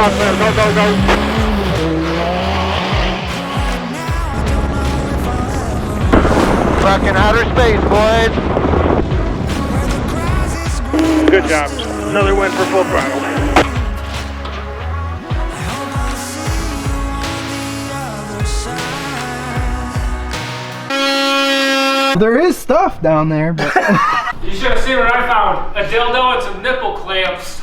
all clear. Go, go, go. Fucking outer space, boys. Good job. Another win for Full Throttle. There is stuff down there, but You should have seen what I found. A dildo and some nipple clamps.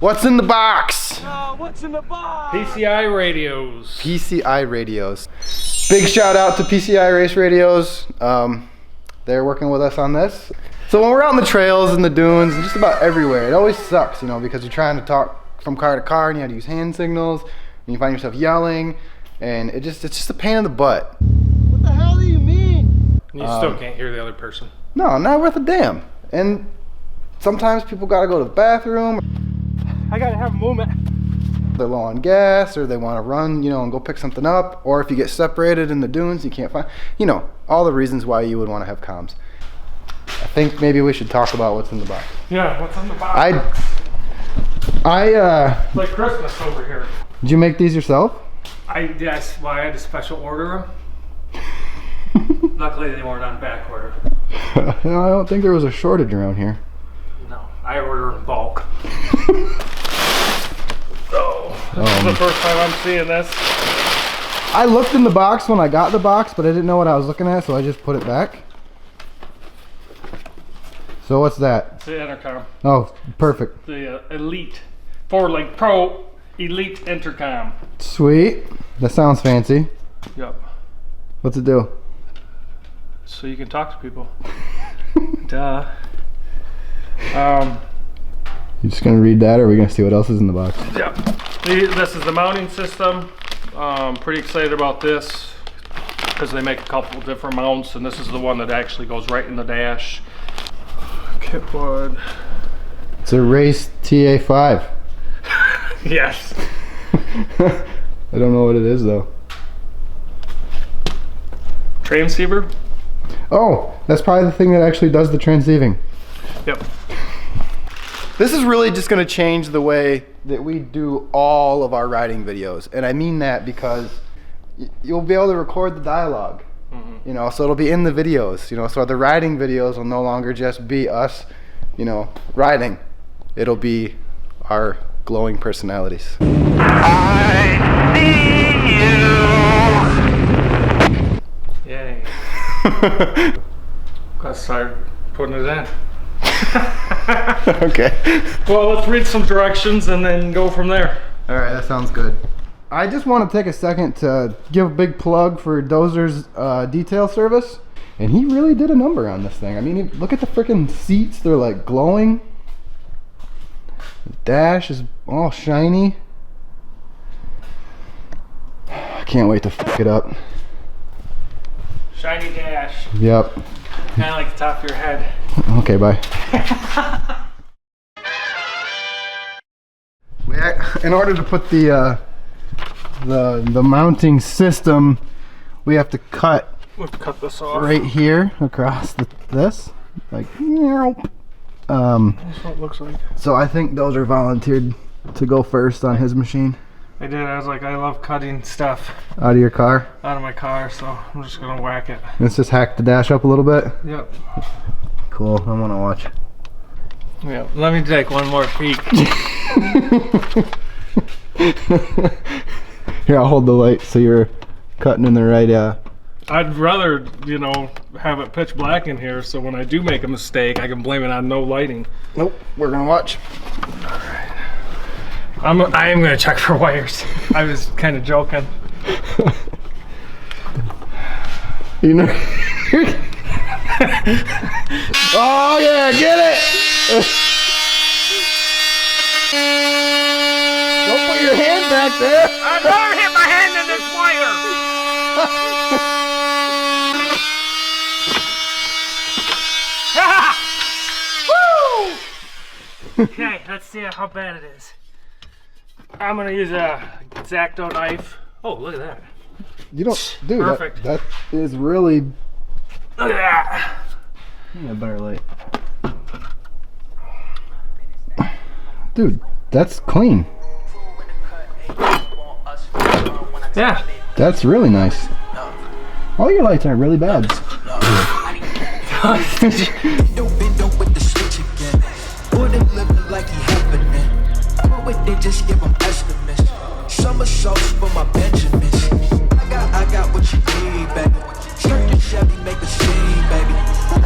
what's in the box? What's in the box? PCI Radios. PCI Radios. Big shout out to PCI Race Radios. They're working with us on this. So when we're out in the trails and the dunes and just about everywhere, it always sucks, you know, because you're trying to talk from car to car and you have to use hand signals and you find yourself yelling and it's just a pain in the butt. What the hell do you mean? You still can't hear the other person. No, not worth a damn. And sometimes people gotta go to the bathroom. I gotta have movement. They're low on gas or they want to run, you know, and go pick something up. Or if you get separated in the dunes, you can't find, you know, all the reasons why you would want to have comms. I think maybe we should talk about what's in the box. Yeah, what's in the box? It's like Christmas over here. Did you make these yourself? Yes, well, I had to special order them. Luckily, they weren't on back order. I don't think there was a shortage around here. No, I order in bulk. This is the first time I'm seeing this. I looked in the box when I got the box, but I didn't know what I was looking at, so I just put it back. So what's that? It's the intercom. Oh, perfect. The Elite. For like Pro Elite Intercom. Sweet. That sounds fancy. Yep. What's it do? So you can talk to people. Duh. You just gonna read that, or are we gonna see what else is in the box? Yeah. This is the mounting system. Pretty excited about this because they make a couple different mounts, and this is the one that actually goes right in the dash. Kit wood. It's a Race TA5. Yes. I don't know what it is though. Transceiver. Oh, that's probably the thing that actually does the transceiving. Yep. This is really just going to change the way that we do all of our riding videos. And I mean that because you'll be able to record the dialogue, you know, so it'll be in the videos, you know, so the riding videos will no longer just be us, you know, riding. It'll be our glowing personalities. I see you. Yay. Gotta start putting it in. Okay. Well, let's read some directions and then go from there. All right, that sounds good. I just want to take a second to give a big plug for Dozer's detail service. And he really did a number on this thing. I mean, look at the freaking seats. They're like glowing. The dash is all shiny. I can't wait to fuck it up. Shiny dash. Yep. Kind of like the top of your head. Okay, bye. In order to put the mounting system, we have to cut. We'll cut this off. Right here across this, like. That's what it looks like. So I think Dozer volunteered to go first on his machine. I did. I was like, I love cutting stuff Out of your car. out of my car, so I'm just gonna whack it. Let's just hack the dash up a little bit. Yep. Cool. I want to watch. Yeah. Let me take one more peek. Here, I'll hold the light so you're cutting in the right. I'd rather, you know, have it pitch black in here, so when I do make a mistake, I can blame it on no lighting. Nope. We're gonna watch. I am gonna check for wires. I was kind of joking. You know. Oh yeah, get it! Don't put your hand back there. I never hit my hand in this wire. Woo! Okay, let's see how bad it is. I'm gonna use a X-Acto knife. Oh, look at that. You don't, dude. Perfect. That is really. Look at that. Yeah, better light. Dude, that's clean. Yeah. That's really nice. All your lights aren't really bad. Just give them estimates. Somersaults for my Benjamins. I got what you need, baby. Skirt and Chevy make a scene, baby.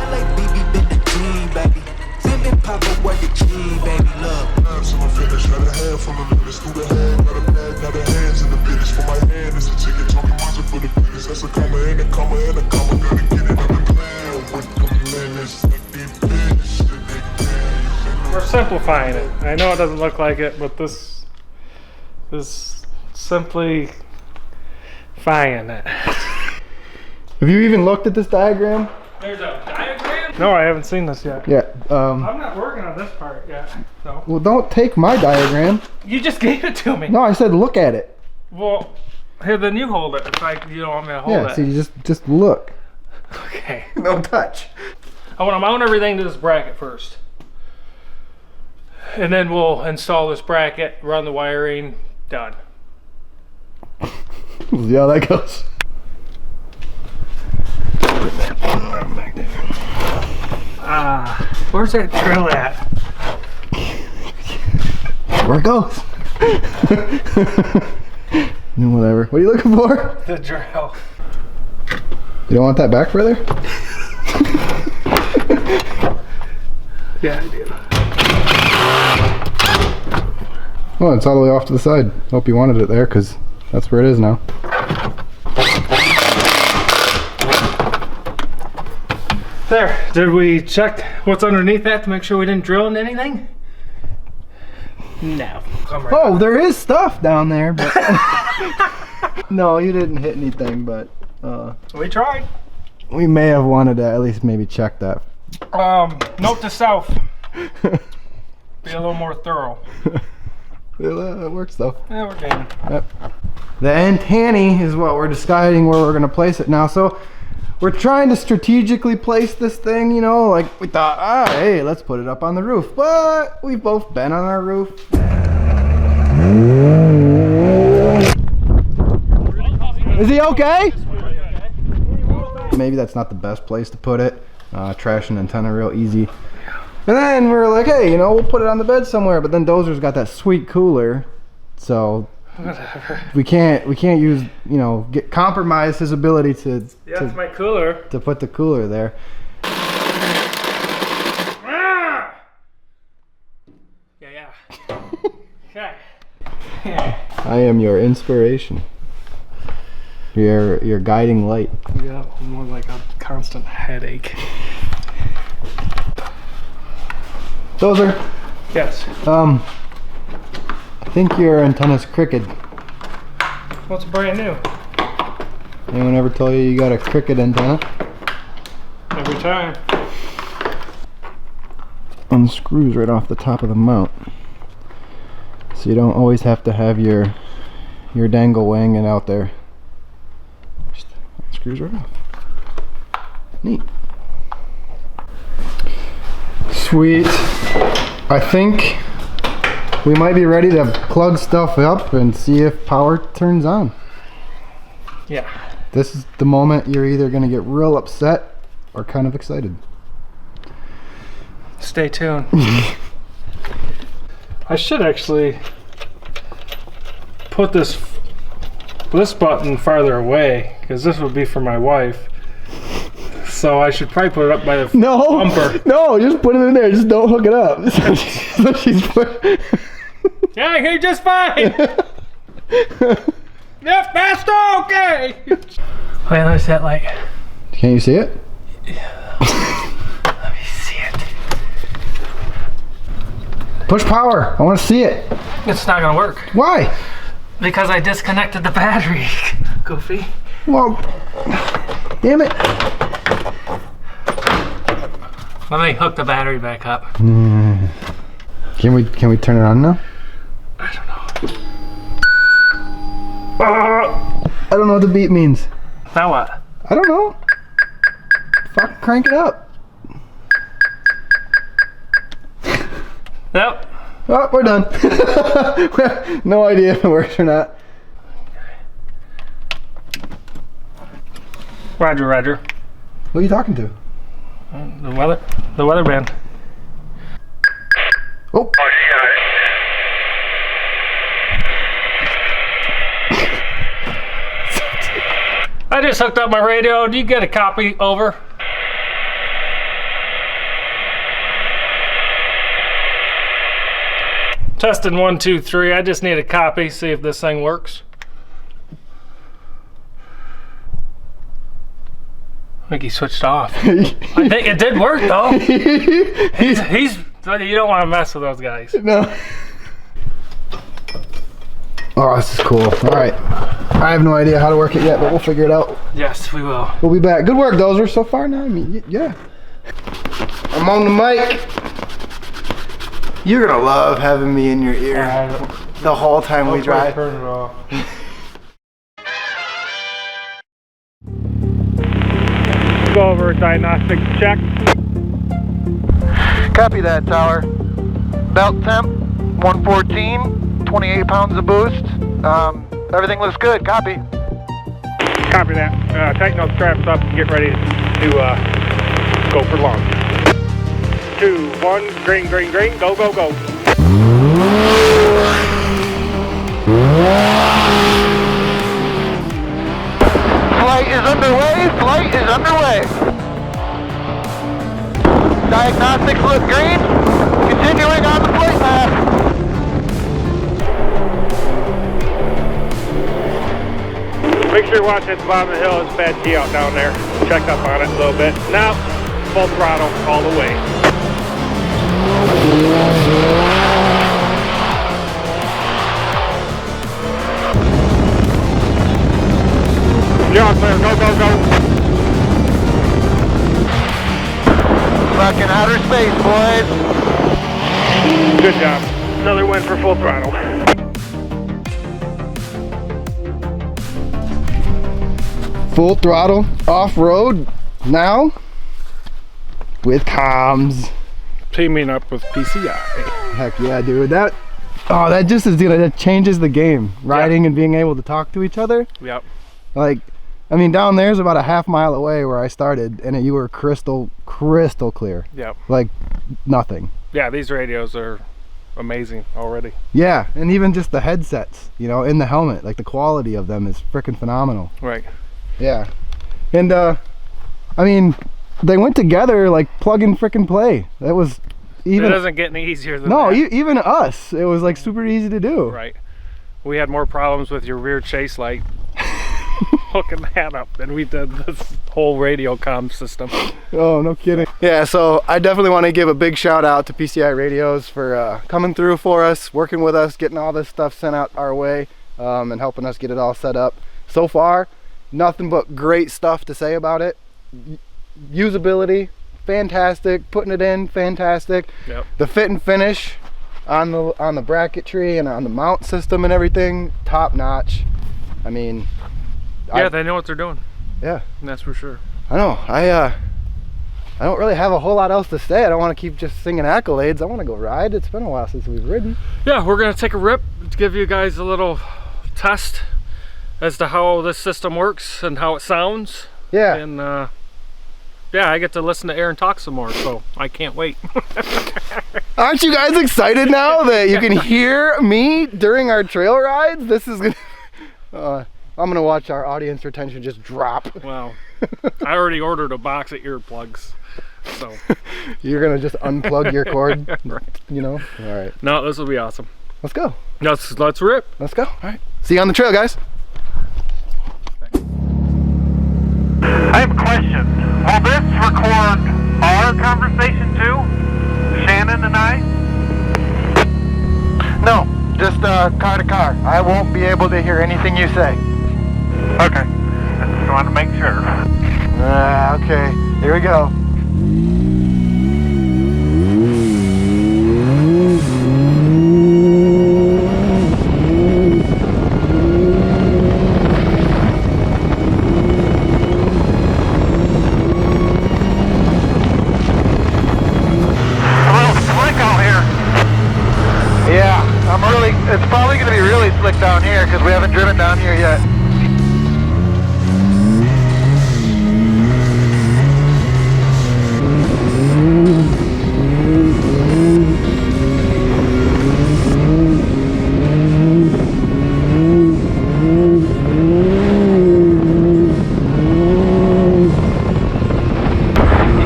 LA BB been the team, baby. Been Papa work the team, baby. Look. So I'm finished. Got a handful of minutes through the head. Got a bag, got a hands in the business. For my hand is a ticket. Talking music for the business. That's a comma and a comma and a comma. Gotta get it. I've been playing with the minutes. Like they bitch and they can. We're simplifying it. I know it doesn't look like it, but this is simply fine it. Have you even looked at this diagram? There's a diagram? No, I haven't seen this yet. Yeah. I'm not working on this part yet. So. Well, don't take my diagram. You just gave it to me. No, I said look at it. Well, here, then you hold it. If you don't want me to hold Yeah, it. so you just look. Okay. No touch. I want to mount everything to this bracket first. And then we'll install this bracket, run the wiring, done. We'll see how that goes. Where's that drill at? Where it goes. Whatever. What are you looking for? The drill. You don't want that back further? Yeah, I do. Well, it's all the way off to the side. Hope you wanted it there, because that's where it is now. There. Did we check what's underneath that to make sure we didn't drill into anything? No. Come right Oh, there is stuff down there, but no, you didn't hit anything, but We tried. we may have wanted to at least maybe check that. Note to self. Be a little more thorough. It works though. Yeah, we're game. Yep. The antennae is what we're deciding where we're gonna place it now. So we're trying to strategically place this thing, you know, like we thought, hey, let's put it up on the roof. But we've both been on our roof. Is he okay? Maybe that's not the best place to put it. Trash an antenna real easy. And then we were like, hey, you know, we'll put it on the bed somewhere. But then Dozer's got that sweet cooler, so Whatever. we can't use, you know, compromise his ability to Yeah, it's my cooler. to put the cooler there. Ah! Yeah. Okay. I am your inspiration. Your guiding light. Yeah, more like a constant headache. Dozer, Yes. I think your antenna's crooked. What's brand new? Anyone ever told you got a crooked antenna? Every time. Unscrews right off the top of the mount, so you don't always have to have your dangle wanging out there. Just unscrews right off. Neat. Sweet. I think we might be ready to plug stuff up and see if power turns on. Yeah. This is the moment you're either going to get real upset or kind of excited. Stay tuned. I should actually put this button farther away, because this would be for my wife. So I should probably put it up by the bumper. No, just put it in there. Just don't hook it up. So she's Yeah, I hear just fine. Yeah, faster, okay. Wait, let me see that light. Can't you see it? Let me see it. Push power. I want to see it. It's not gonna work Why? because I disconnected the battery. Goofy. Well, damn it. Let me hook the battery back up. Can we turn it on now? I don't know. I don't know what the beep means. Now what? I don't know. Fuck, crank it up. Yep. Oh, we're done. No idea if it works or not. Roger, Roger. Who are you talking to? The weatherman. Oh. I just hooked up my radio. Do you get a copy? Over. Testing 1, 2, 3. I just need a copy. See if this thing works. I think he switched off. I think it did work though. He's you don't want to mess with those guys. No. Oh, this is cool. All right. I have no idea how to work it yet, but we'll figure it out. Yes, we will. We'll be back. Good work, Dozer, so far now. I mean, yeah. I'm on the mic. You're gonna love having me in your ear the whole time we drive. Turn it off. Go over a diagnostic check. Copy that, tower. Belt temp, 114, 28 pounds of boost. Everything looks good. Copy. Copy that. Tighten those straps up and get ready to go for launch. 2, 1, green, green, green. Go, go, go. Flight is underway. Flight is underway. Diagnostics look green. Continuing on the flight path. Make sure you watch at the bottom of the hill. It's a bad tee out down there. Check up on it a little bit. Now, full throttle all the way. You're all clear. Go, go, go. Fucking outer space, boys. Good job. Another win for full throttle. Full throttle off-road now with comms. Teaming up with PCI. Heck yeah, dude. That just is, dude, that changes the game. Riding and being able to talk to each other. Yep. Like, I mean, down there's about a half mile away where I started, and you were crystal clear. Yep. Like nothing. Yeah, these radios are amazing already. Yeah, and even just the headsets, you know, in the helmet, like the quality of them is freaking phenomenal. Right. Yeah. And I mean, they went together like plug and frickin' play. That was even. It doesn't get any easier than No, that. even us, it was like super easy to do. Right. We had more problems with your rear chase light hooking that up than we did this whole radio comm system. Oh, no kidding. Yeah, so I definitely want to give a big shout out to PCI Radios for coming through for us, working with us, getting all this stuff sent out our way, and helping us get it all set up. So far, nothing but great stuff to say about it. Usability, fantastic. Putting it in, fantastic. Yep. The fit and finish on the bracketry and on the mount system and everything, top notch. I mean, yeah, they know what they're doing. Yeah, that's for sure. I know. I don't really have a whole lot else to say. I don't want to keep just singing accolades. I want to go ride. It's been a while since we've ridden. Yeah, we're gonna take a rip to give you guys a little test as to how this system works and how it sounds. Yeah. And yeah, I get to listen to Aaron talk some more, so I can't wait. Aren't you guys excited now that you can hear me during our trail rides? This is gonna I'm gonna watch our audience retention just drop. Wow. I already ordered a box of earplugs, so you're gonna just unplug your cord. Right. You know. All right. No, this will be awesome. Let's go. Let's rip. Let's go. All right. See you on the trail, guys. I have a question. Will this record our conversation too? Shannon and I? No, just car to car. I won't be able to hear anything you say. Okay. I just want to make sure. Okay, here we go. here because we haven't driven down here yet.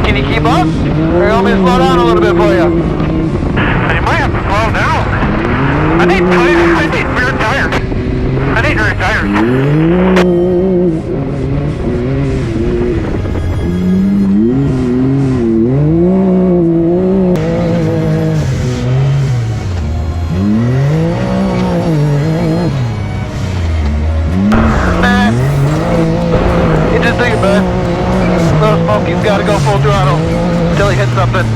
Can you keep up? Or you want me to slow down a little bit for you? You might have to slow down. I need rear tires. I need rear tires. Nah. You just do your best. Little Smokey's got to go full throttle until he hits something.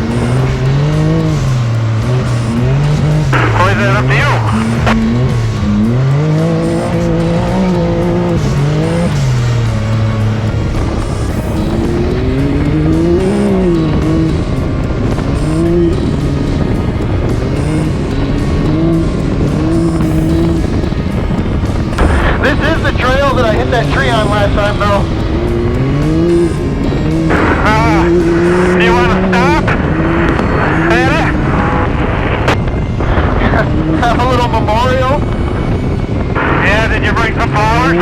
Or is that up to you? This is the trail that I hit that tree on last time, though. Do you want to stop? Have a little memorial. Yeah, did you bring some flowers?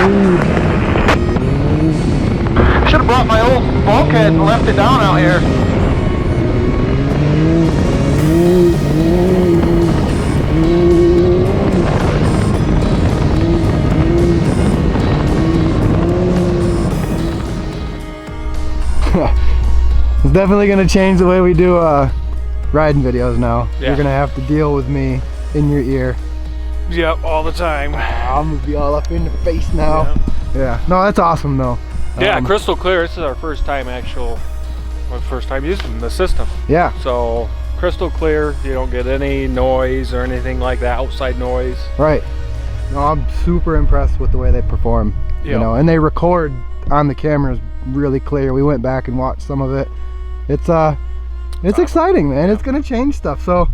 Should have brought my old bulkhead and left it down out here. It's definitely gonna change the way we do riding videos now. Yeah. You're gonna have to deal with me in your ear. Yep, all the time. I'm gonna be all up in the face now. Yeah. No, that's awesome though. Yeah, crystal clear. This is our first time using the system. Yeah. So crystal clear. You don't get any noise or anything like that, outside noise. Right. No, I'm super impressed with the way they perform. You Yeah. know, and they record on the cameras really clear. We went back and watched some of it. It's exciting, man. It's gonna change stuff. So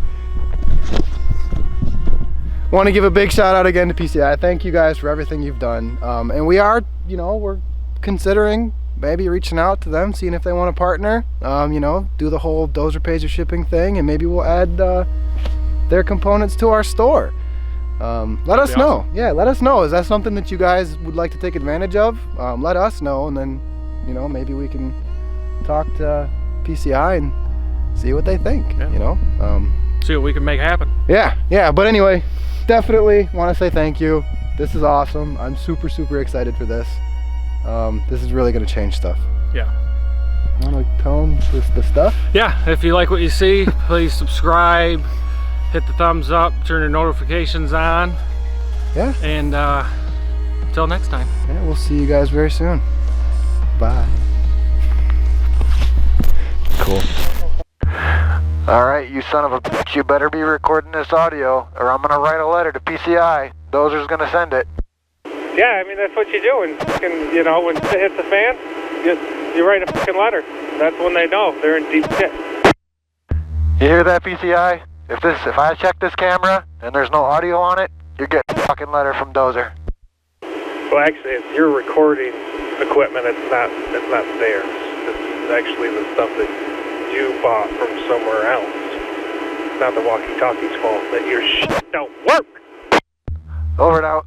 want to give a big shout out again to PCI. Thank you guys for everything you've done. And we are, you know, we're considering maybe reaching out to them, seeing if they want to partner, you know, do the whole dozer pays your shipping thing, and maybe we'll add their components to our store. Let us know. Awesome. Yeah, let us know. Is that something that you guys would like to take advantage of? Let us know, and then, you know, maybe we can talk to PCI and see what they think. Yeah. You know, See what we can make happen. yeah. But anyway, definitely want to say thank you. This is awesome. I'm super excited for this. This is really going to change stuff. Yeah. Want to tell them the stuff? Yeah, if you like what you see, please subscribe, hit the thumbs up, turn your notifications on, Yeah. and until next time. Yeah, we'll see you guys very soon. Bye. Cool. Alright, you son of a bitch, you better be recording this audio or I'm gonna write a letter to PCI. Dozer's gonna send it. Yeah, I mean, that's what you do. And fucking, you know, when shit hits the fan, you write a fucking letter. That's when they know they're in deep shit. You hear that, PCI? If I check this camera and there's no audio on it, you're getting a fucking letter from Dozer. Well, actually, it's your recording equipment. It's not theirs. It's actually the stuff that you bought from somewhere else. It's not the walkie-talkie's fault that your shit don't work. Over and out.